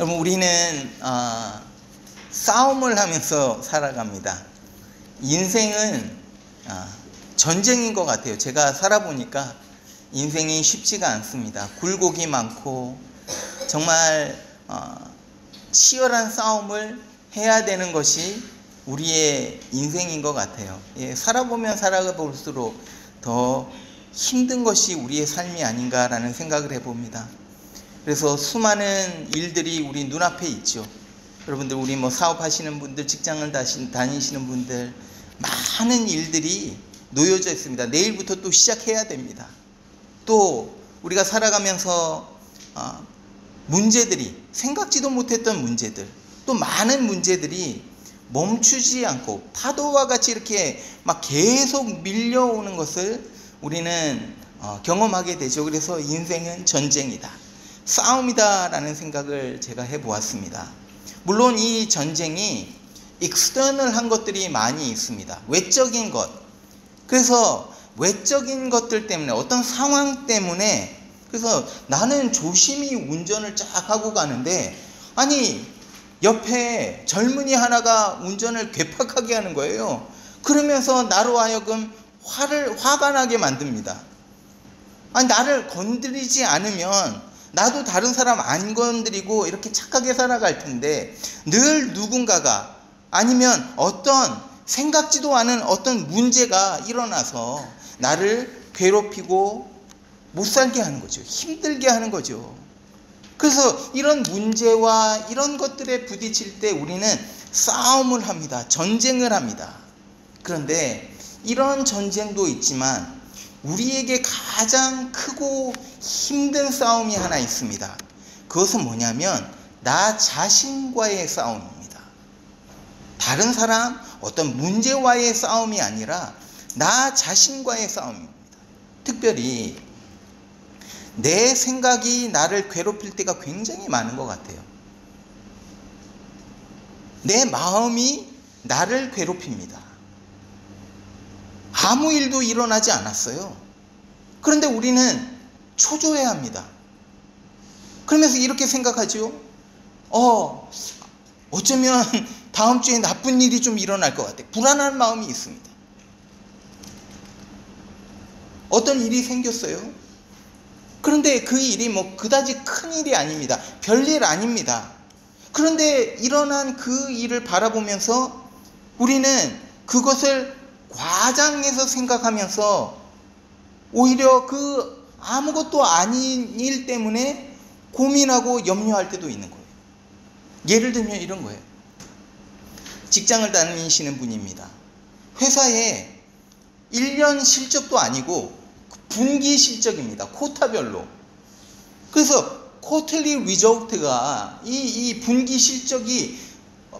여러분, 우리는 싸움을 하면서 살아갑니다. 인생은 전쟁인 것 같아요. 제가 살아보니까 인생이 쉽지가 않습니다. 굴곡이 많고 정말 치열한 싸움을 해야 되는 것이 우리의 인생인 것 같아요. 살아보면 살아볼수록 더 힘든 것이 우리의 삶이 아닌가라는 생각을 해봅니다. 그래서 수많은 일들이 우리 눈앞에 있죠. 여러분들, 우리 사업하시는 분들, 직장을 다니시는 분들, 많은 일들이 놓여져 있습니다. 내일부터 또 시작해야 됩니다. 또 우리가 살아가면서 문제들이, 생각지도 못했던 문제들, 또 많은 문제들이 멈추지 않고 파도와 같이 이렇게 막 계속 밀려오는 것을 우리는 경험하게 되죠. 그래서 인생은 전쟁이다, 싸움이다 라는 생각을 제가 해보았습니다. 물론 이 전쟁이 익스터널한 것들이 많이 있습니다. 외적인 것. 그래서 외적인 것들 때문에, 어떤 상황 때문에, 그래서 나는 조심히 운전을 쫙 하고 가는데 아니 옆에 젊은이 하나가 운전을 괴팍하게 하는 거예요. 그러면서 나로 하여금 화가 나게 만듭니다. 아니, 나를 건드리지 않으면 나도 다른 사람 안 건드리고 이렇게 착하게 살아갈 텐데, 늘 누군가가, 아니면 어떤 생각지도 않은 어떤 문제가 일어나서 나를 괴롭히고 못 살게 하는 거죠. 힘들게 하는 거죠. 그래서 이런 문제와 이런 것들에 부딪힐 때 우리는 싸움을 합니다. 전쟁을 합니다. 그런데 이런 전쟁도 있지만 우리에게 가장 크고 힘든 싸움이 하나 있습니다. 그것은 뭐냐면 나 자신과의 싸움입니다. 다른 사람, 어떤 문제와의 싸움이 아니라 나 자신과의 싸움입니다. 특별히 내 생각이 나를 괴롭힐 때가 굉장히 많은 것 같아요. 내 마음이 나를 괴롭힙니다. 아무 일도 일어나지 않았어요. 그런데 우리는 초조해합니다. 그러면서 이렇게 생각하죠. 어쩌면 다음 주에 나쁜 일이 좀 일어날 것 같아. 불안한 마음이 있습니다. 어떤 일이 생겼어요. 그런데 그 일이 그다지 큰 일이 아닙니다. 별일 아닙니다. 그런데 일어난 그 일을 바라보면서 우리는 그것을 과장해서 생각하면서 오히려 그 아무것도 아닌 일 때문에 고민하고 염려할 때도 있는 거예요. 예를 들면 이런 거예요. 직장을 다니시는 분입니다. 회사에 1년 실적도 아니고 분기 실적입니다. 쿼터별로. 그래서 쿼터리 리조트가 이 분기 실적이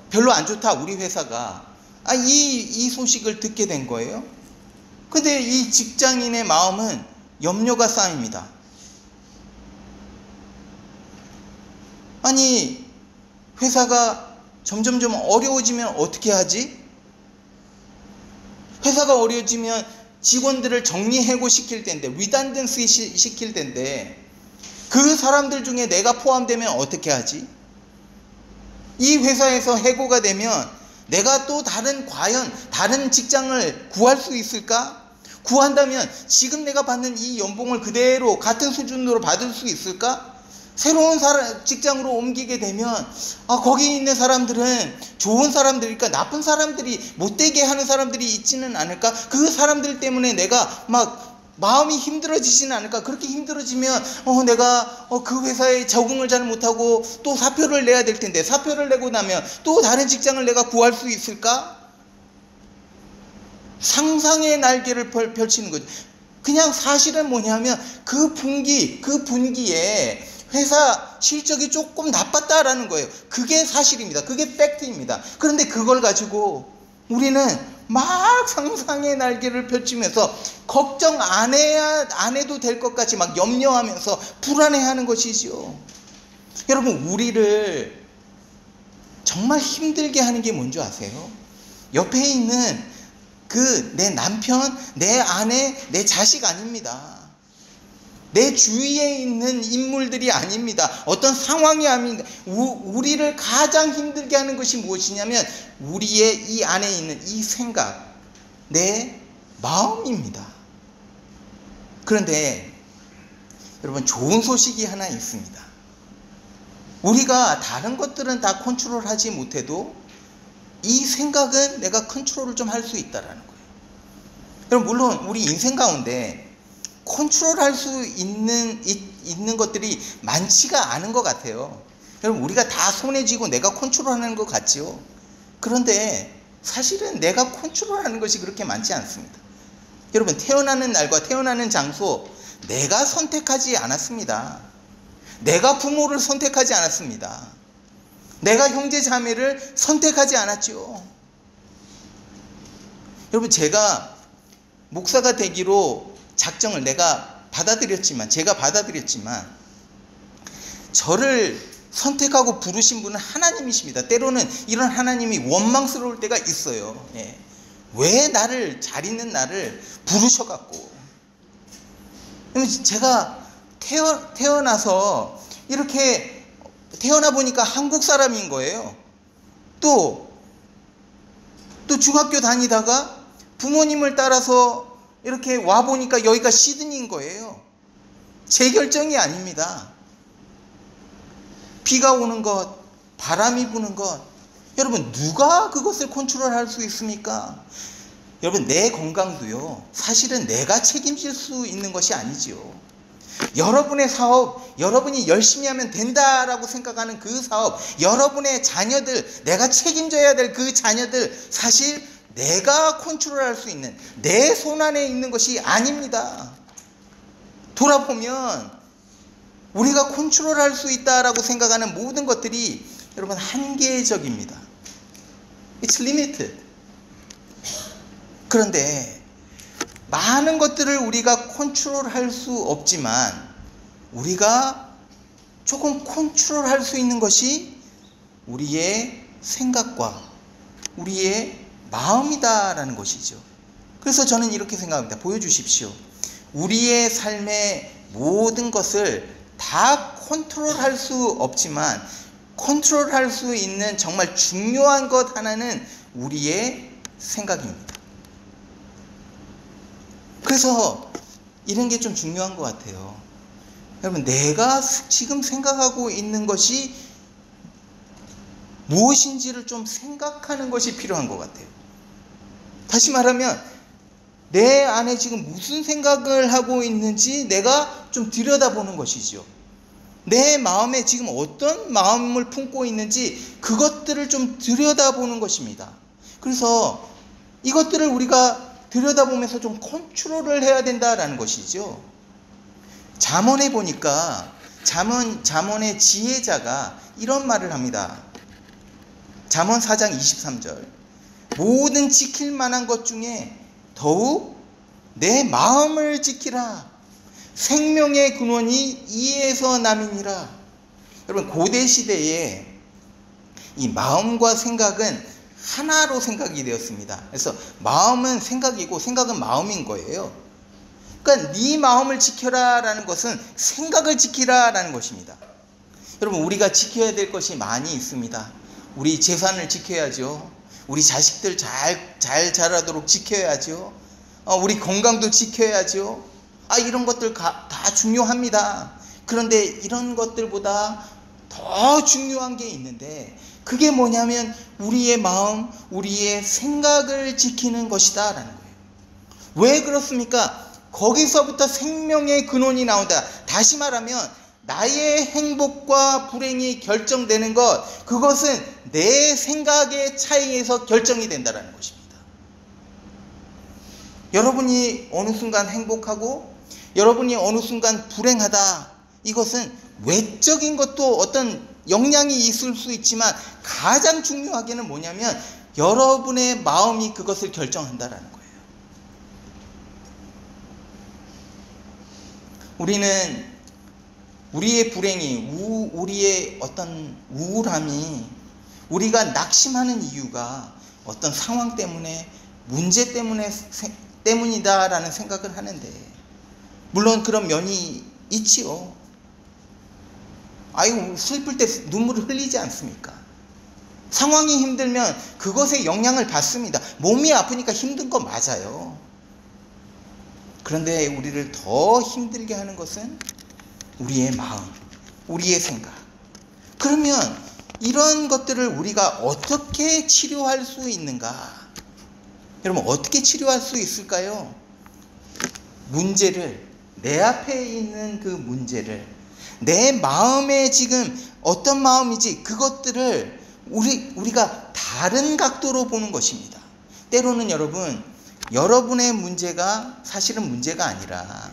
별로 안 좋다, 우리 회사가. 이 소식을 듣게 된 거예요. 근데 이 직장인의 마음은 염려가 쌓입니다. 아니, 회사가 점점점 어려워지면 어떻게 하지? 회사가 어려워지면 직원들을 정리해고 시킬 텐데, 리단던시 시킬 텐데, 그 사람들 중에 내가 포함되면 어떻게 하지? 이 회사에서 해고가 되면 내가 또 과연 다른 직장을 구할 수 있을까? 구한다면 지금 내가 받는 이 연봉을 그대로 같은 수준으로 받을 수 있을까? 새로운 직장으로 옮기게 되면 거기 있는 사람들은 좋은 사람들일까? 나쁜 사람들이, 못되게 하는 사람들이 있지는 않을까? 그 사람들 때문에 내가 마음이 힘들어지지는 않을까? 그렇게 힘들어지면 내가 그 회사에 적응을 잘 못하고 또 사표를 내야 될 텐데, 사표를 내고 나면 또 다른 직장을 내가 구할 수 있을까? 상상의 날개를 펼치는 거죠. 그냥 사실은 뭐냐면 그 분기에 회사 실적이 조금 나빴다라는 거예요. 그게 사실입니다. 그게 팩트입니다. 그런데 그걸 가지고 우리는 막 상상의 날개를 펼치면서 걱정 안 해도 될 것 같이 막 염려하면서 불안해하는 것이지요. 여러분, 우리를 정말 힘들게 하는 게 뭔지 아세요? 옆에 있는 내 남편, 내 아내, 내 자식 아닙니다. 내 주위에 있는 인물들이 아닙니다. 어떤 상황이 아닙니다. 우리를 가장 힘들게 하는 것이 무엇이냐면 우리의 이 안에 있는 이 생각, 내 마음입니다. 그런데 여러분, 좋은 소식이 하나 있습니다. 우리가 다른 것들은 다 컨트롤하지 못해도 이 생각은 내가 컨트롤을 좀 할 수 있다라는 거예요. 여러분, 물론 우리 인생 가운데 컨트롤할 수 있는 것들이 많지가 않은 것 같아요. 여러분, 우리가 다 손에 쥐고 내가 컨트롤하는 것 같지요. 그런데 사실은 내가 컨트롤하는 것이 그렇게 많지 않습니다. 여러분, 태어나는 날과 태어나는 장소 내가 선택하지 않았습니다. 내가 부모를 선택하지 않았습니다. 내가 형제 자매를 선택하지 않았죠. 여러분, 제가 목사가 되기로 작정을 제가 받아들였지만 저를 선택하고 부르신 분은 하나님이십니다. 때로는 이런 하나님이 원망스러울 때가 있어요. 왜 나를, 잘 있는 나를 부르셔갖고. 제가 태어나서 이렇게 태어나 보니까 한국 사람인 거예요. 또 중학교 다니다가 부모님을 따라서 이렇게 와보니까 여기가 시드니인 거예요. 제 결정이 아닙니다. 비가 오는 것, 바람이 부는 것, 여러분, 누가 그것을 컨트롤할 수 있습니까? 여러분, 내 건강도요, 사실은 내가 책임질 수 있는 것이 아니지요. 여러분의 사업, 여러분이 열심히 하면 된다라고 생각하는 그 사업, 여러분의 자녀들, 내가 책임져야 될 그 자녀들, 사실 내가 컨트롤할 수 있는, 내 손안에 있는 것이 아닙니다. 돌아보면 우리가 컨트롤할 수 있다라고 생각하는 모든 것들이 여러분 한계적입니다. It's limited. 그런데 많은 것들을 우리가 컨트롤할 수 없지만 우리가 조금 컨트롤할 수 있는 것이 우리의 생각과 우리의 마음이다라는 것이죠. 그래서 저는 이렇게 생각합니다. 보여주십시오. 우리의 삶의 모든 것을 다 컨트롤할 수 없지만 컨트롤할 수 있는 정말 중요한 것 하나는 우리의 생각입니다. 그래서 이런 게 좀 중요한 것 같아요. 여러분, 내가 지금 생각하고 있는 것이 무엇인지를 좀 생각하는 것이 필요한 것 같아요. 다시 말하면 내 안에 지금 무슨 생각을 하고 있는지 내가 좀 들여다보는 것이죠. 내 마음에 지금 어떤 마음을 품고 있는지 그것들을 좀 들여다보는 것입니다. 그래서 이것들을 우리가 들여다보면서 좀 컨트롤을 해야 된다라는 것이죠. 잠언에 보니까 잠언의 지혜자가 이런 말을 합니다. 잠언 4장 23절. 모든 지킬 만한 것 중에 더욱 내 마음을 지키라. 생명의 근원이 이에서 남이니라. 여러분, 고대 시대에 이 마음과 생각은 하나로 생각이 되었습니다. 그래서 마음은 생각이고 생각은 마음인 거예요. 그러니까 네 마음을 지켜라라는 것은 생각을 지키라라는 것입니다. 여러분, 우리가 지켜야 될 것이 많이 있습니다. 우리 재산을 지켜야죠. 우리 자식들 잘 자라도록 지켜야죠. 우리 건강도 지켜야죠. 이런 것들 다 중요합니다. 그런데 이런 것들보다 더 중요한 게 있는데 그게 뭐냐면 우리의 마음, 우리의 생각을 지키는 것이다 라는 거예요. 왜 그렇습니까? 거기서부터 생명의 근원이 나온다. 다시 말하면 나의 행복과 불행이 결정되는 것, 그것은 내 생각의 차이에서 결정이 된다는 것입니다. 여러분이 어느 순간 행복하고 여러분이 어느 순간 불행하다, 이것은 외적인 것도 어떤 영향이 있을 수 있지만 가장 중요하게는 뭐냐면 여러분의 마음이 그것을 결정한다라는 거예요. 우리는 우리의 불행이, 우리의 어떤 우울함이 우리가 낙심하는 이유가 어떤 상황 때문에, 문제 때문이다라는 생각을 하는데, 물론 그런 면이 있지요. 아이고, 슬플 때 눈물을 흘리지 않습니까? 상황이 힘들면 그것에 영향을 받습니다. 몸이 아프니까 힘든 거 맞아요. 그런데 우리를 더 힘들게 하는 것은 우리의 마음, 우리의 생각. 그러면 이런 것들을 우리가 어떻게 치료할 수 있는가? 여러분, 어떻게 치료할 수 있을까요? 문제를, 내 앞에 있는 그 문제를, 내 마음에 지금 어떤 마음이지, 그것들을 우리가 다른 각도로 보는 것입니다. 때로는 여러분의 문제가 사실은 문제가 아니라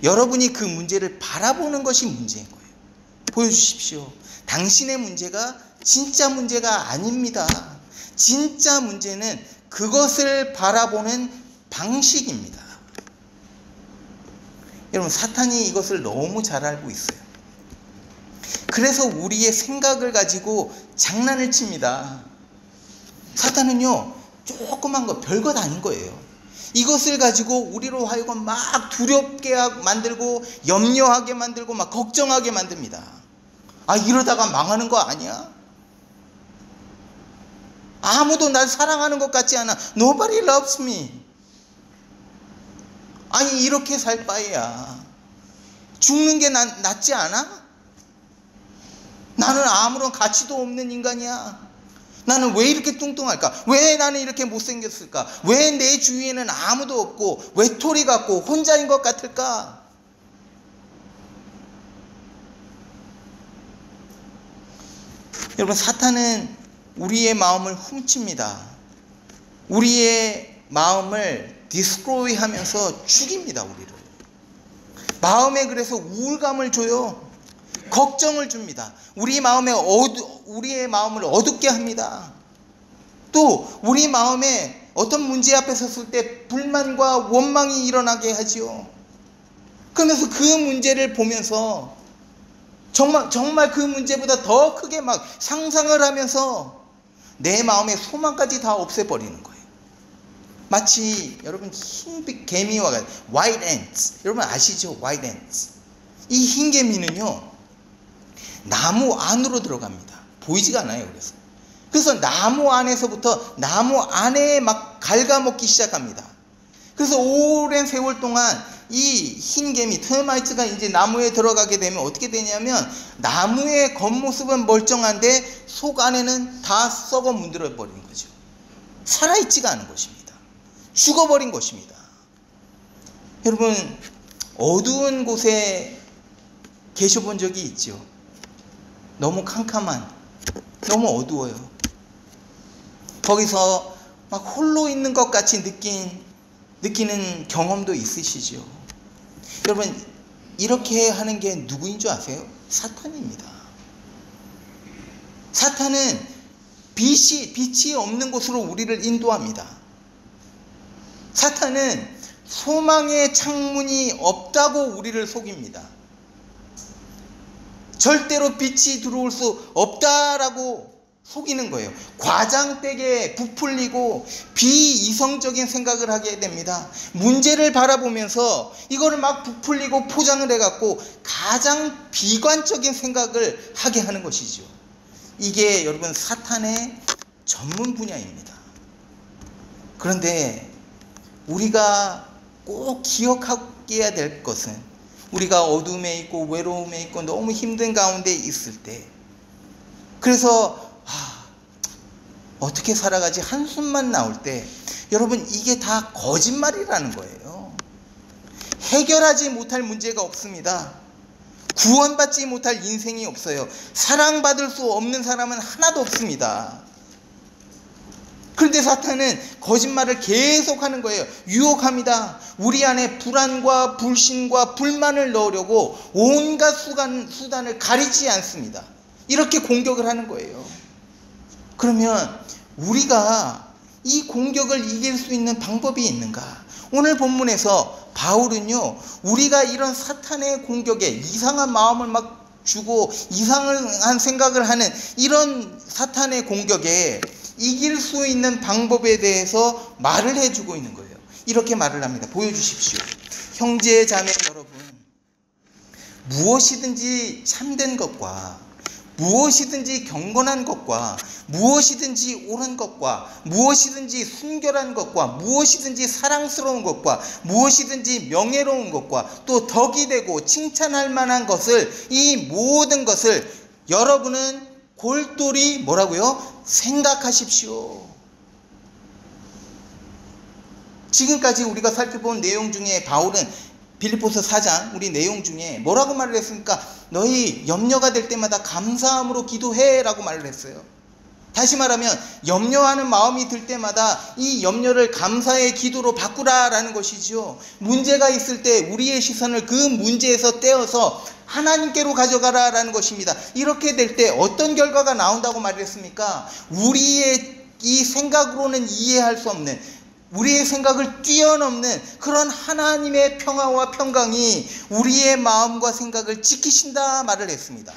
여러분이 그 문제를 바라보는 것이 문제인 거예요. 보여주십시오. 당신의 문제가 진짜 문제가 아닙니다. 진짜 문제는 그것을 바라보는 방식입니다. 여러분, 사탄이 이것을 너무 잘 알고 있어요. 그래서 우리의 생각을 가지고 장난을 칩니다. 사탄은요, 조그만 거, 별것 아닌 거예요. 이것을 가지고 우리로 하여금 막 두렵게 만들고, 염려하게 만들고, 막 걱정하게 만듭니다. 아, 이러다가 망하는 거 아니야? 아무도 날 사랑하는 것 같지 않아. Nobody loves me. 아니, 이렇게 살 바에야 죽는 게 낫지 않아? 나는 아무런 가치도 없는 인간이야. 나는 왜 이렇게 뚱뚱할까? 왜 나는 이렇게 못생겼을까? 왜 내 주위에는 아무도 없고 외톨이 같고 혼자인 것 같을까? 여러분, 사탄은 우리의 마음을 훔칩니다. 우리의 마음을 디스트로이 하면서 죽입니다. 우리를. 마음에 그래서 우울감을 줘요. 걱정을 줍니다. 우리의 마음을 어둡게 합니다. 또 우리 마음에 어떤 문제 앞에 섰을 때 불만과 원망이 일어나게 하지요. 그러면서 그 문제를 보면서 정말 그 문제보다 더 크게 막 상상을 하면서 내 마음의 소망까지 다 없애버리는 거예요. 마치 여러분, 흰 개미와 같은 white ants, 여러분 아시죠? white ants. 이 흰 개미는요, 나무 안으로 들어갑니다. 보이지가 않아요. 그래서 나무 안에서부터 나무 안에 막 갉아먹기 시작합니다. 그래서 오랜 세월 동안 이 흰개미 터마이트가 이제 나무에 들어가게 되면 어떻게 되냐면, 나무의 겉모습은 멀쩡한데 속 안에는 다 썩어 문드러 버리는 거죠. 살아있지가 않은 것입니다. 죽어버린 것입니다. 여러분, 어두운 곳에 계셔본 적이 있죠? 너무 캄캄한, 너무 어두워요. 거기서 막 홀로 있는 것 같이 느끼는 경험도 있으시죠? 여러분, 이렇게 하는 게 누구인 줄 아세요? 사탄입니다. 사탄은 빛이 없는 곳으로 우리를 인도합니다. 사탄은 소망의 창문이 없다고 우리를 속입니다. 절대로 빛이 들어올 수 없다라고 속이는 거예요. 과장되게 부풀리고 비이성적인 생각을 하게 됩니다. 문제를 바라보면서 이거를 막 부풀리고 포장을 해갖고 가장 비관적인 생각을 하게 하는 것이죠. 이게 여러분, 사탄의 전문 분야입니다. 그런데 우리가 꼭 기억해야 될 것은, 우리가 어둠에 있고 외로움에 있고 너무 힘든 가운데 있을 때, 그래서 어떻게 살아가지 한숨만 나올 때, 여러분, 이게 다 거짓말이라는 거예요. 해결하지 못할 문제가 없습니다. 구원받지 못할 인생이 없어요. 사랑받을 수 없는 사람은 하나도 없습니다. 그런데 사탄은 거짓말을 계속하는 거예요. 유혹합니다. 우리 안에 불안과 불신과 불만을 넣으려고 온갖 수단을 가리지 않습니다. 이렇게 공격을 하는 거예요. 그러면 우리가 이 공격을 이길 수 있는 방법이 있는가? 오늘 본문에서 바울은요, 우리가 이런 사탄의 공격에 이상한 마음을 막 주고 이상한 생각을 하는 이런 사탄의 공격에 이길 수 있는 방법에 대해서 말을 해주고 있는 거예요. 이렇게 말을 합니다. 보여주십시오. 형제 자매 여러분, 무엇이든지 참된 것과 무엇이든지 경건한 것과 무엇이든지 옳은 것과 무엇이든지 순결한 것과 무엇이든지 사랑스러운 것과 무엇이든지 명예로운 것과 또 덕이 되고 칭찬할 만한 것을, 이 모든 것을 여러분은 골똘히 뭐라고요? 생각하십시오. 지금까지 우리가 살펴본 내용 중에 바울은 빌립보서 4장 우리 내용 중에 뭐라고 말을 했습니까? 너희 염려가 될 때마다 감사함으로 기도해 라고 말을 했어요. 다시 말하면 염려하는 마음이 들 때마다 이 염려를 감사의 기도로 바꾸라라는 것이죠. 문제가 있을 때 우리의 시선을 그 문제에서 떼어서 하나님께로 가져가라라는 것입니다. 이렇게 될 때 어떤 결과가 나온다고 말했습니까? 우리의 이 생각으로는 이해할 수 없는, 우리의 생각을 뛰어넘는 그런 하나님의 평화와 평강이 우리의 마음과 생각을 지키신다 말을 했습니다.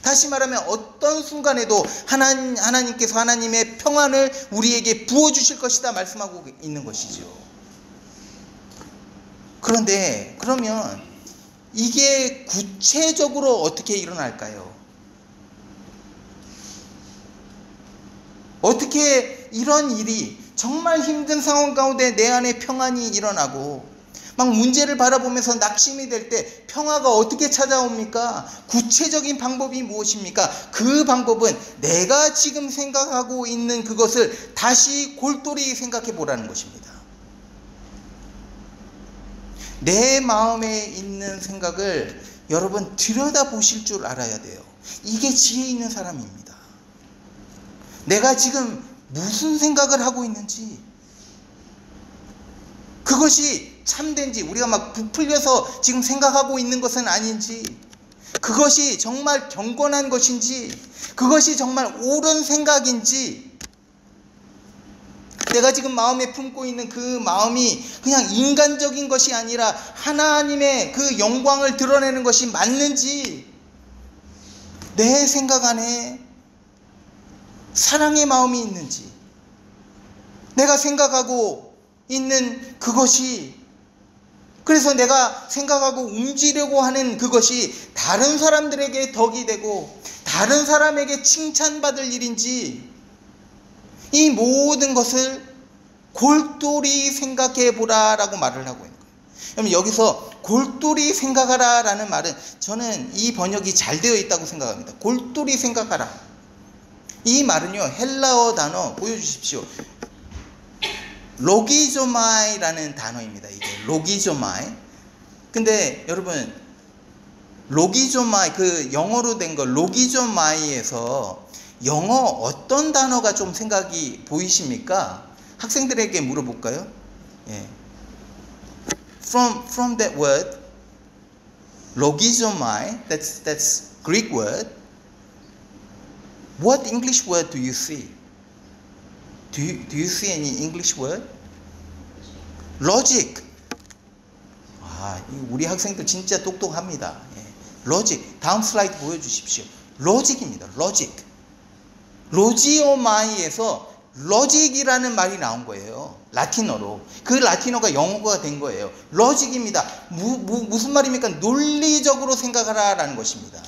다시 말하면 어떤 순간에도 하나님께서 하나님의 평안을 우리에게 부어주실 것이다 말씀하고 있는 것이죠. 그런데 그러면 이게 구체적으로 어떻게 일어날까요? 어떻게 이런 일이, 정말 힘든 상황 가운데 내 안에 평안이 일어나고 막 문제를 바라보면서 낙심이 될 때 평화가 어떻게 찾아옵니까? 구체적인 방법이 무엇입니까? 그 방법은 내가 지금 생각하고 있는 그것을 다시 골똘히 생각해 보라는 것입니다. 내 마음에 있는 생각을 여러분 들여다보실 줄 알아야 돼요. 이게 지혜 있는 사람입니다. 내가 지금 무슨 생각을 하고 있는지, 그것이 참된지, 우리가 막 부풀려서 지금 생각하고 있는 것은 아닌지, 그것이 정말 경건한 것인지, 그것이 정말 옳은 생각인지, 내가 지금 마음에 품고 있는 그 마음이 그냥 인간적인 것이 아니라 하나님의 그 영광을 드러내는 것이 맞는지, 내 생각 안에 사랑의 마음이 있는지, 내가 생각하고 있는 그것이, 그래서 내가 생각하고 움직이려고 하는 그것이 다른 사람들에게 덕이 되고 다른 사람에게 칭찬받을 일인지, 이 모든 것을 골똘히 생각해 보라라고 말을 하고 있는 거예요. 그럼 여기서 골똘히 생각하라 라는 말은 저는 이 번역이 잘 되어 있다고 생각합니다. 골똘히 생각하라. 이 말은요, 헬라어 단어 보여주십시오. 로기조마이라는 단어입니다. 이게 로기조마이. 근데 여러분, 로기조마이, 그 영어로 된 거 로기조마이에서 영어 어떤 단어가 좀 생각이 보이십니까? 학생들에게 물어볼까요? 예. From that word, logizomai, that's Greek word. What English word do you see? Do you see any English word? Logic. 아, 우리 학생들 진짜 똑똑합니다. 예. Logic. 다음 슬라이드 보여주십시오. Logic입니다. Logic. 로지오마이에서 logic이라는 말이 나온 거예요. 라틴어로. 그 라틴어가 영어가 된 거예요. logic입니다. 무슨 말입니까? 논리적으로 생각하라 라는 것입니다.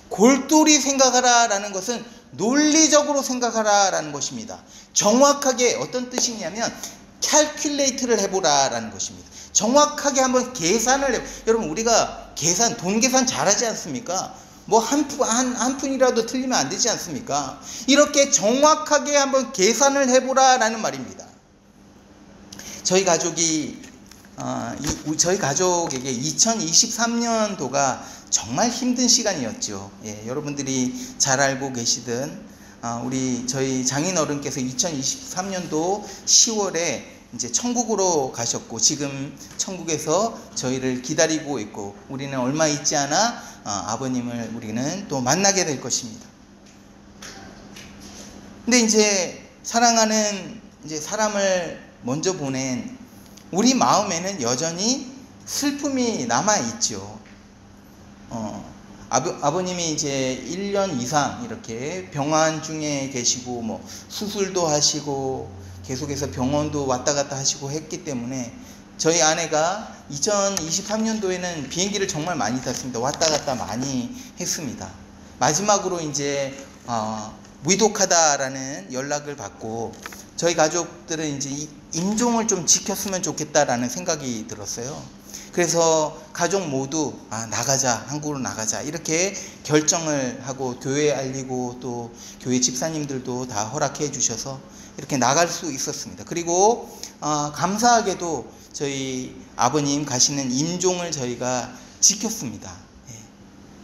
골똘히 생각하라 라는 것은 논리적으로 생각하라 라는 것입니다. 정확하게 어떤 뜻이냐면 calculate를 해보라 라는 것입니다. 정확하게 한번 계산을 여러분, 우리가 돈 계산 잘하지 않습니까? 뭐 한 푼이라도 틀리면 안 되지 않습니까? 이렇게 정확하게 한번 계산을 해보라 라는 말입니다. 저희 가족에게 2023년도가 정말 힘든 시간이었죠. 예, 여러분들이 잘 알고 계시든 저희 장인어른께서 2023년도 10월에 이제 천국으로 가셨고, 지금 천국에서 저희를 기다리고 있고, 우리는 얼마 있지 않아 아버님을 우리는 또 만나게 될 것입니다. 근데 이제 사랑하는 이제 사람을 먼저 보낸 우리 마음에는 여전히 슬픔이 남아 있죠. 아버님이 이제 1년 이상 이렇게 병원 중에 계시고, 뭐 수술도 하시고 계속해서 병원도 왔다 갔다 하시고 했기 때문에 저희 아내가 2023년도에는 비행기를 정말 많이 탔습니다. 왔다 갔다 많이 했습니다. 마지막으로 이제 위독하다라는 연락을 받고 저희 가족들은 이제 임종을 좀 지켰으면 좋겠다라는 생각이 들었어요. 그래서 가족 모두 나가자, 한국으로 나가자 이렇게 결정을 하고 교회에 알리고 또 교회 집사님들도 다 허락해 주셔서 이렇게 나갈 수 있었습니다. 그리고 감사하게도 저희 아버님 가시는 임종을 저희가 지켰습니다.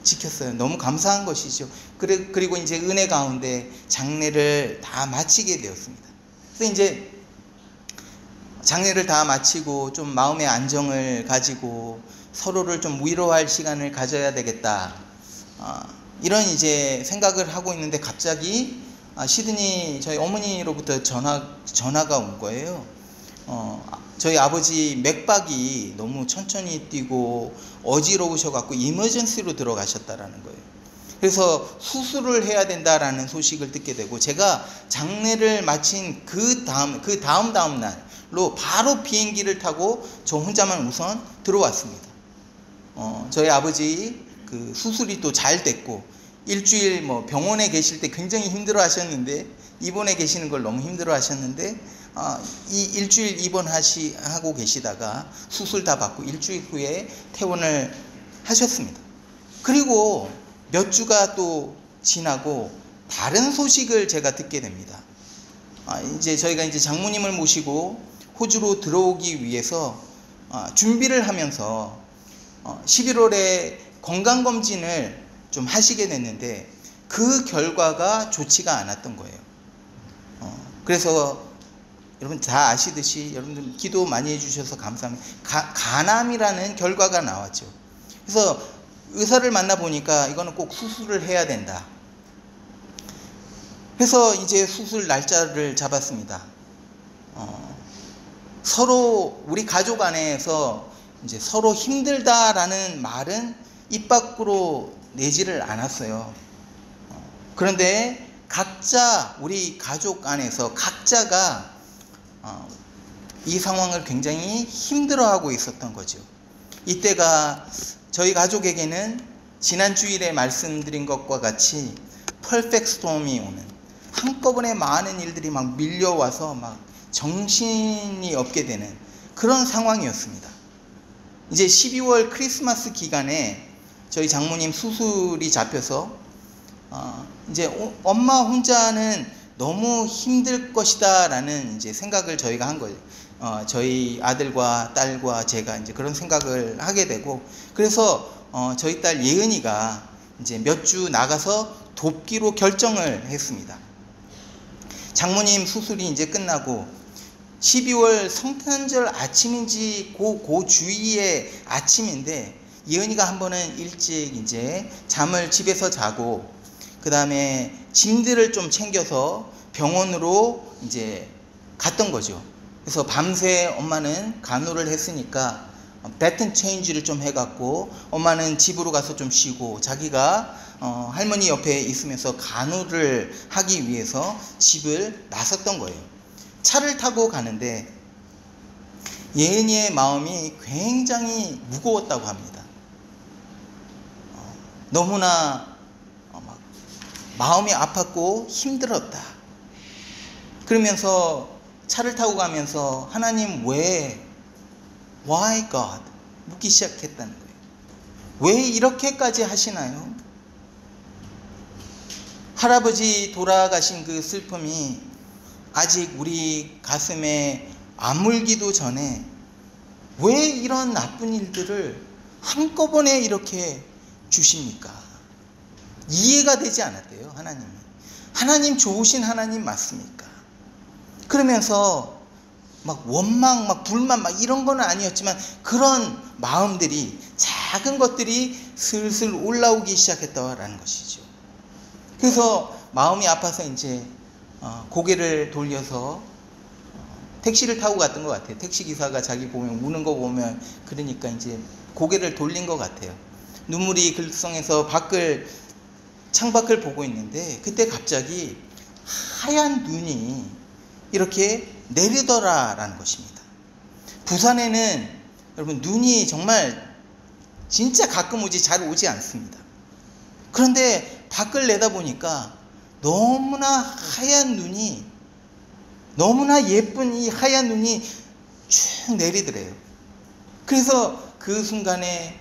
지켰어요. 너무 감사한 것이죠. 그리고 이제 은혜 가운데 장례를 다 마치게 되었습니다. 그래서 이제 장례를 다 마치고 좀 마음의 안정을 가지고 서로를 좀 위로할 시간을 가져야 되겠다. 이런 이제 생각을 하고 있는데 갑자기 시드니 저희 어머니로부터 전화가 온 거예요. 저희 아버지 맥박이 너무 천천히 뛰고 어지러우셔갖고 이머전시로 들어가셨다라는 거예요. 그래서 수술을 해야 된다라는 소식을 듣게 되고 제가 장례를 마친 그 다음 날로 바로 비행기를 타고 저 혼자만 우선 들어왔습니다. 저희 아버지 그 수술이 또 잘 됐고 일주일 병원에 계실 때 굉장히 힘들어 하셨는데 입원해 계시는 걸 너무 힘들어 하셨는데 이 일주일 입원하고 계시다가 수술 다 받고 일주일 후에 퇴원을 하셨습니다. 그리고 몇 주가 또 지나고 다른 소식을 제가 듣게 됩니다. 이제 저희가 이제 장모님을 모시고 호주로 들어오기 위해서 준비를 하면서 11월에 건강검진을 좀 하시게 됐는데 그 결과가 좋지가 않았던 거예요. 그래서 여러분 다 아시듯이 여러분들 기도 많이 해주셔서 감사합니다. 간암이라는 결과가 나왔죠. 그래서 의사를 만나보니까 이거는 꼭 수술을 해야 된다. 그래서 이제 수술 날짜를 잡았습니다. 서로 우리 가족 안에서 이제 서로 힘들다라는 말은 입 밖으로 내지를 않았어요. 그런데 각자 우리 가족 안에서 각자가 이 상황을 굉장히 힘들어하고 있었던 거죠. 이때가 저희 가족에게는 지난 주일에 말씀드린 것과 같이 퍼펙트 스톰이 오는 한꺼번에 많은 일들이 막 밀려와서 막 정신이 없게 되는 그런 상황이었습니다. 이제 12월 크리스마스 기간에 저희 장모님 수술이 잡혀서 이제 엄마 혼자는 너무 힘들 것이다 라는 이제 생각을 저희가 한 거예요. 저희 아들과 딸과 제가 이제 그런 생각을 하게 되고 그래서 저희 딸 예은이가 이제 몇 주 나가서 돕기로 결정을 했습니다. 장모님 수술이 이제 끝나고 12월 성탄절 아침인지 그 주위의 아침인데 예은이가 한 번은 일찍 이제 잠을 집에서 자고 그 다음에 짐들을 좀 챙겨서 병원으로 이제 갔던 거죠. 그래서 밤새 엄마는 간호를 했으니까 배튼 체인지를 좀 해갖고 엄마는 집으로 가서 좀 쉬고 자기가 할머니 옆에 있으면서 간호를 하기 위해서 집을 나섰던 거예요. 차를 타고 가는데 예은이의 마음이 굉장히 무거웠다고 합니다. 너무나 마음이 아팠고 힘들었다. 그러면서 차를 타고 가면서 하나님 Why God? 묻기 시작했다는 거예요. 왜 이렇게까지 하시나요? 할아버지 돌아가신 그 슬픔이 아직 우리 가슴에 아물기도 전에 왜 이런 나쁜 일들을 한꺼번에 이렇게 주십니까? 이해가 되지 않았대요, 하나님은. 하나님 좋으신 하나님 맞습니까? 그러면서 막 원망, 막 불만, 막 이런 건 아니었지만 그런 마음들이 작은 것들이 슬슬 올라오기 시작했다라는 것이죠. 그래서 마음이 아파서 이제 고개를 돌려서 택시를 타고 갔던 것 같아요. 택시기사가 자기 보면 우는 거 보면 그러니까 이제 고개를 돌린 것 같아요. 눈물이 글썽해서 창밖을 보고 있는데 그때 갑자기 하얀 눈이 이렇게 내리더라라는 것입니다. 부산에는 여러분 눈이 정말 진짜 가끔 오지 잘 오지 않습니다. 그런데 밖을 내다보니까 너무나 하얀 눈이, 너무나 예쁜 이 하얀 눈이 쭉 내리더래요. 그래서 그 순간에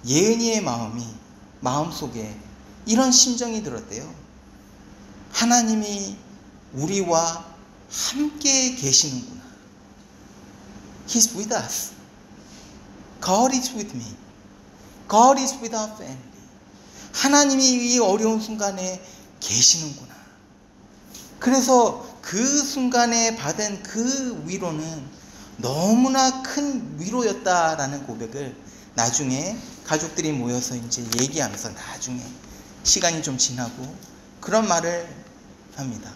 예은이의 마음속에 이런 심정이 들었대요. 하나님이 우리와 함께 계시는구나. He's with us. God is with me. God is with our family. 하나님이 이 어려운 순간에 계시는구나. 그래서 그 순간에 받은 그 위로는 너무나 큰 위로였다라는 고백을 나중에 가족들이 모여서 이제 얘기하면서 나중에 시간이 좀 지나고 그런 말을 합니다.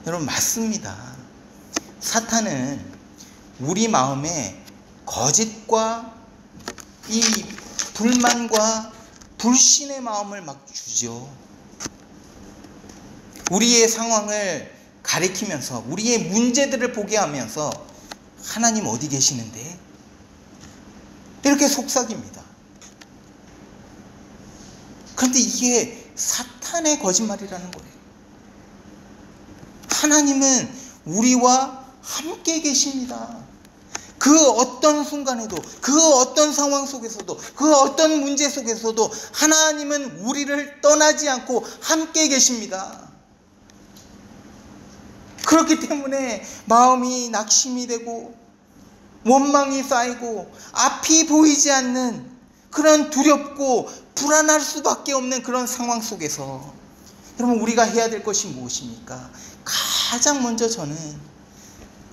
여러분, 맞습니다. 사탄은 우리 마음에 거짓과 이 불만과 불신의 마음을 막 주죠. 우리의 상황을 가리키면서 우리의 문제들을 보게 하면서 하나님 어디 계시는데? 이렇게 속삭입니다. 그런데 이게 사탄의 거짓말이라는 거예요. 하나님은 우리와 함께 계십니다. 그 어떤 순간에도, 그 어떤 상황 속에서도, 그 어떤 문제 속에서도 하나님은 우리를 떠나지 않고 함께 계십니다. 그렇기 때문에 마음이 낙심이 되고 원망이 쌓이고 앞이 보이지 않는 그런 두렵고 불안할 수밖에 없는 그런 상황 속에서 여러분, 우리가 해야 될 것이 무엇입니까? 가장 먼저 저는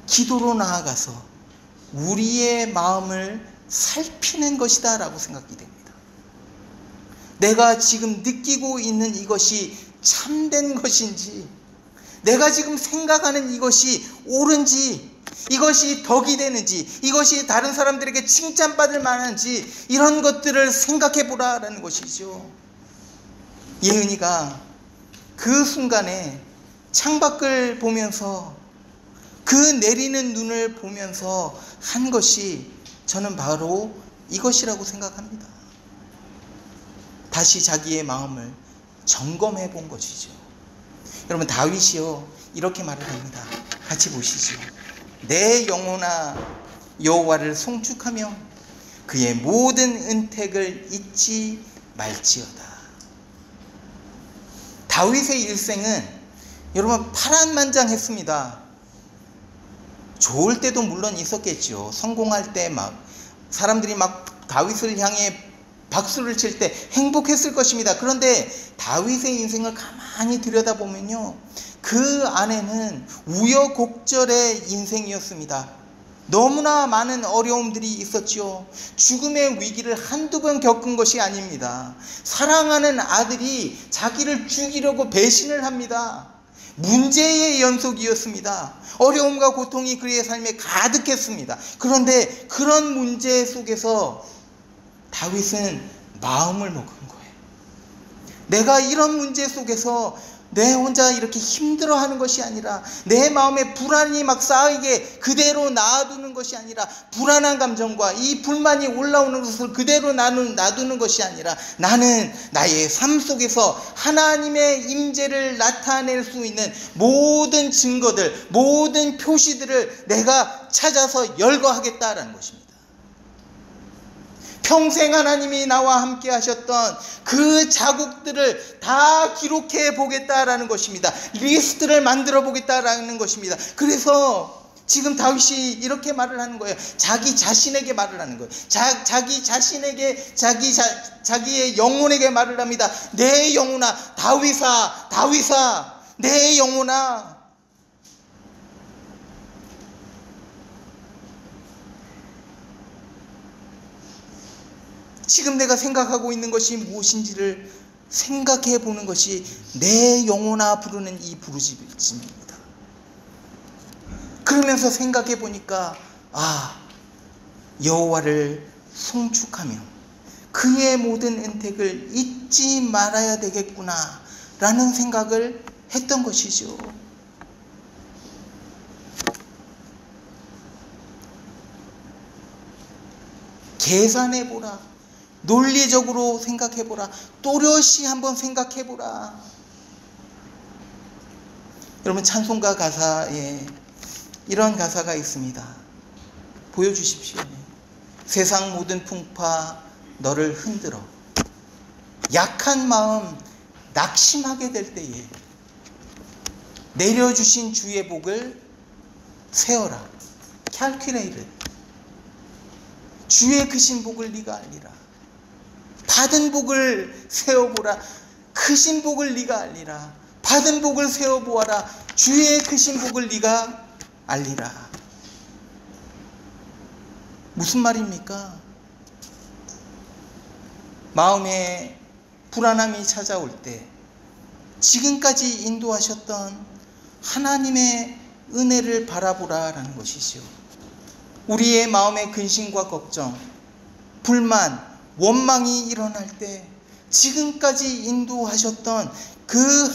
기도로 나아가서 우리의 마음을 살피는 것이다 라고 생각이 됩니다. 내가 지금 느끼고 있는 이것이 참된 것인지, 내가 지금 생각하는 이것이 옳은지, 이것이 덕이 되는지, 이것이 다른 사람들에게 칭찬받을 만한지, 이런 것들을 생각해 보라라는 것이죠. 예은이가 그 순간에 창밖을 보면서 그 내리는 눈을 보면서 한 것이 저는 바로 이것이라고 생각합니다. 다시 자기의 마음을 점검해 본 것이죠. 여러분, 다윗이요 이렇게 말을 합니다. 같이 보시죠. 내 영혼아 여호와를 송축하며 그의 모든 은택을 잊지 말지어다. 다윗의 일생은 여러분 파란만장했습니다. 좋을 때도 물론 있었겠죠. 성공할 때 막 사람들이 막 다윗을 향해 박수를 칠 때 행복했을 것입니다. 그런데 다윗의 인생을 가만히 들여다보면요, 그 안에는 우여곡절의 인생이었습니다. 너무나 많은 어려움들이 있었죠. 죽음의 위기를 한두 번 겪은 것이 아닙니다. 사랑하는 아들이 자기를 죽이려고 배신을 합니다. 문제의 연속이었습니다. 어려움과 고통이 그의 삶에 가득했습니다. 그런데 그런 문제 속에서 다윗은 마음을 먹은 거예요. 내가 이런 문제 속에서 내 혼자 이렇게 힘들어하는 것이 아니라, 내 마음에 불안이 막 쌓이게 그대로 놔두는 것이 아니라, 불안한 감정과 이 불만이 올라오는 것을 그대로 놔두는 것이 아니라, 나는 나의 삶 속에서 하나님의 임재를 나타낼 수 있는 모든 증거들, 모든 표시들을 내가 찾아서 열거하겠다라는 것입니다. 평생 하나님이 나와 함께 하셨던 그 자국들을 다 기록해 보겠다라는 것입니다. 리스트를 만들어 보겠다라는 것입니다. 그래서 지금 다윗이 이렇게 말을 하는 거예요. 자기 자신에게 말을 하는 거예요. 자기 자신에게, 자기의 영혼에게 말을 합니다. 내 영혼아, 다윗아, 내 영혼아. 지금 내가 생각하고 있는 것이 무엇인지를 생각해 보는 것이 내 영혼아 부르는 이 부르짖음입니다. 그러면서 생각해 보니까, 여호와를 송축하며 그의 모든 은택을 잊지 말아야 되겠구나 라는 생각을 했던 것이죠. 계산해보라. 논리적으로 생각해보라. 또렷이 한번 생각해보라. 여러분, 찬송가 가사에 이런 가사가 있습니다. 보여주십시오. 세상 모든 풍파 너를 흔들어 약한 마음 낙심하게 될 때에 내려주신 주의 복을 세어라. calculate. 주의 크신 복을 네가 알리라. 받은 복을 세어보라. 크신 복을 네가 알리라. 받은 복을 세어보아라. 주의 크신 복을 네가 알리라. 무슨 말입니까? 마음에 불안함이 찾아올 때 지금까지 인도하셨던 하나님의 은혜를 바라보라라는 것이지요. 우리의 마음의 근심과 걱정, 불만, 원망이 일어날 때 지금까지 인도하셨던 그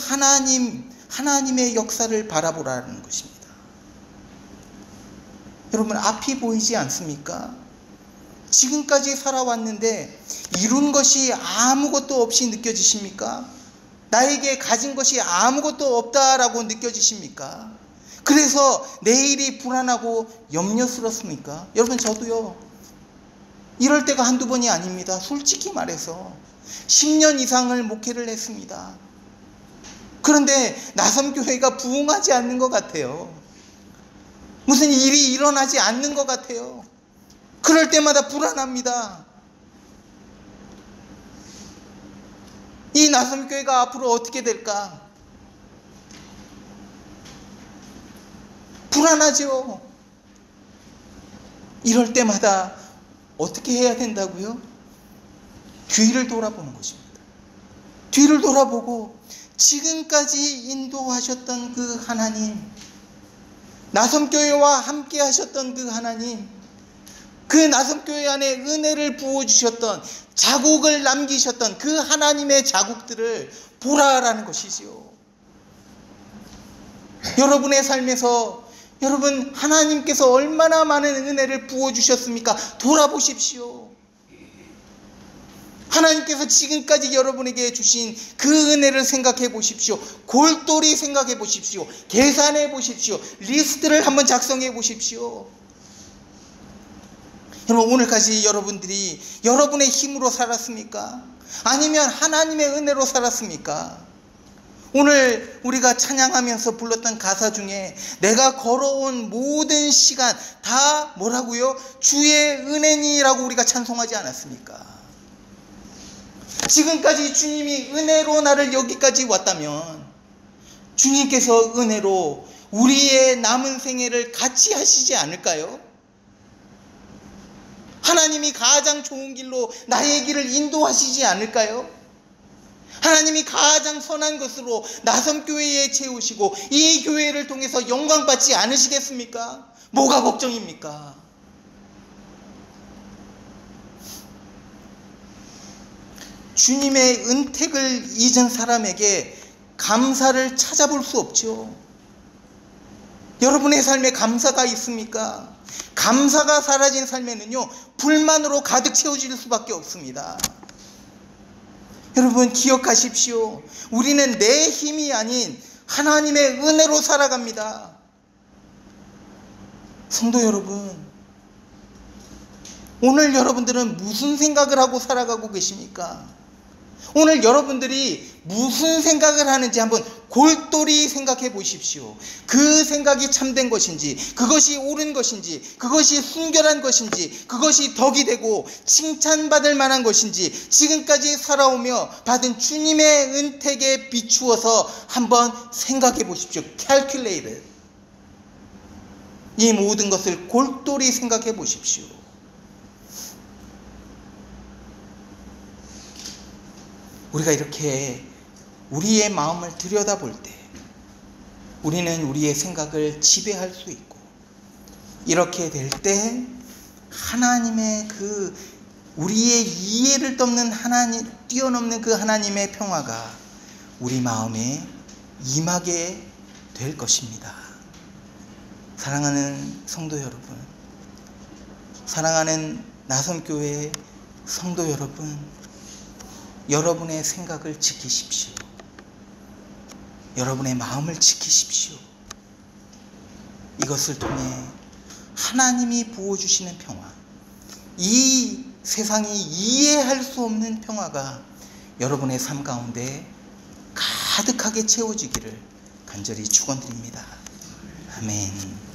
하나님의 역사를 바라보라는 것입니다. 여러분, 앞이 보이지 않습니까? 지금까지 살아왔는데 이룬 것이 아무것도 없이 느껴지십니까? 나에게 가진 것이 아무것도 없다라고 느껴지십니까? 그래서 내일이 불안하고 염려스럽습니까? 여러분, 저도요. 이럴 때가 한두 번이 아닙니다. 솔직히 말해서 10년 이상을 목회를 했습니다. 그런데 나섬교회가 부흥하지 않는 것 같아요. 무슨 일이 일어나지 않는 것 같아요. 그럴 때마다 불안합니다. 이 나섬교회가 앞으로 어떻게 될까? 불안하죠. 이럴 때마다 어떻게 해야 된다고요? 뒤를 돌아보는 것입니다. 뒤를 돌아보고 지금까지 인도하셨던 그 하나님, 나섬교회와 함께 하셨던 그 하나님, 그 나섬교회 안에 은혜를 부어주셨던, 자국을 남기셨던 그 하나님의 자국들을 보라라는 것이지요. 여러분의 삶에서 여러분, 하나님께서 얼마나 많은 은혜를 부어주셨습니까? 돌아보십시오. 하나님께서 지금까지 여러분에게 주신 그 은혜를 생각해 보십시오. 골똘히 생각해 보십시오. 계산해 보십시오. 리스트를 한번 작성해 보십시오. 여러분, 오늘까지 여러분들이 여러분의 힘으로 살았습니까? 아니면 하나님의 은혜로 살았습니까? 오늘 우리가 찬양하면서 불렀던 가사 중에 내가 걸어온 모든 시간 다 뭐라고요? 주의 은혜니라고 우리가 찬송하지 않았습니까? 지금까지 주님이 은혜로 나를 여기까지 왔다면 주님께서 은혜로 우리의 남은 생애를 같이 하시지 않을까요? 하나님이 가장 좋은 길로 나의 길을 인도하시지 않을까요? 하나님이 가장 선한 것으로 나섬교회에 채우시고 이 교회를 통해서 영광받지 않으시겠습니까? 뭐가 걱정입니까? 주님의 은택을 잊은 사람에게 감사를 찾아볼 수 없죠. 여러분의 삶에 감사가 있습니까? 감사가 사라진 삶에는요, 불만으로 가득 채워질 수밖에 없습니다. 여러분, 기억하십시오. 우리는 내 힘이 아닌 하나님의 은혜로 살아갑니다. 성도 여러분, 오늘 여러분들은 무슨 생각을 하고 살아가고 계십니까? 오늘 여러분들이 무슨 생각을 하는지 한번 골똘히 생각해 보십시오. 그 생각이 참된 것인지, 그것이 옳은 것인지, 그것이 순결한 것인지, 그것이 덕이 되고 칭찬받을 만한 것인지, 지금까지 살아오며 받은 주님의 은택에 비추어서 한번 생각해 보십시오. calculate. 이 모든 것을 골똘히 생각해 보십시오. 우리가 이렇게 우리의 마음을 들여다볼 때 우리는 우리의 생각을 지배할 수 있고, 이렇게 될 때 하나님의 그 우리의 이해를 뛰어넘는 그 하나님의 평화가 우리 마음에 임하게 될 것입니다. 사랑하는 성도 여러분, 사랑하는 나섬교회 성도 여러분, 여러분의 생각을 지키십시오. 여러분의 마음을 지키십시오. 이것을 통해 하나님이 부어주시는 평화, 이 세상이 이해할 수 없는 평화가 여러분의 삶 가운데 가득하게 채워지기를 간절히 축원드립니다. 아멘.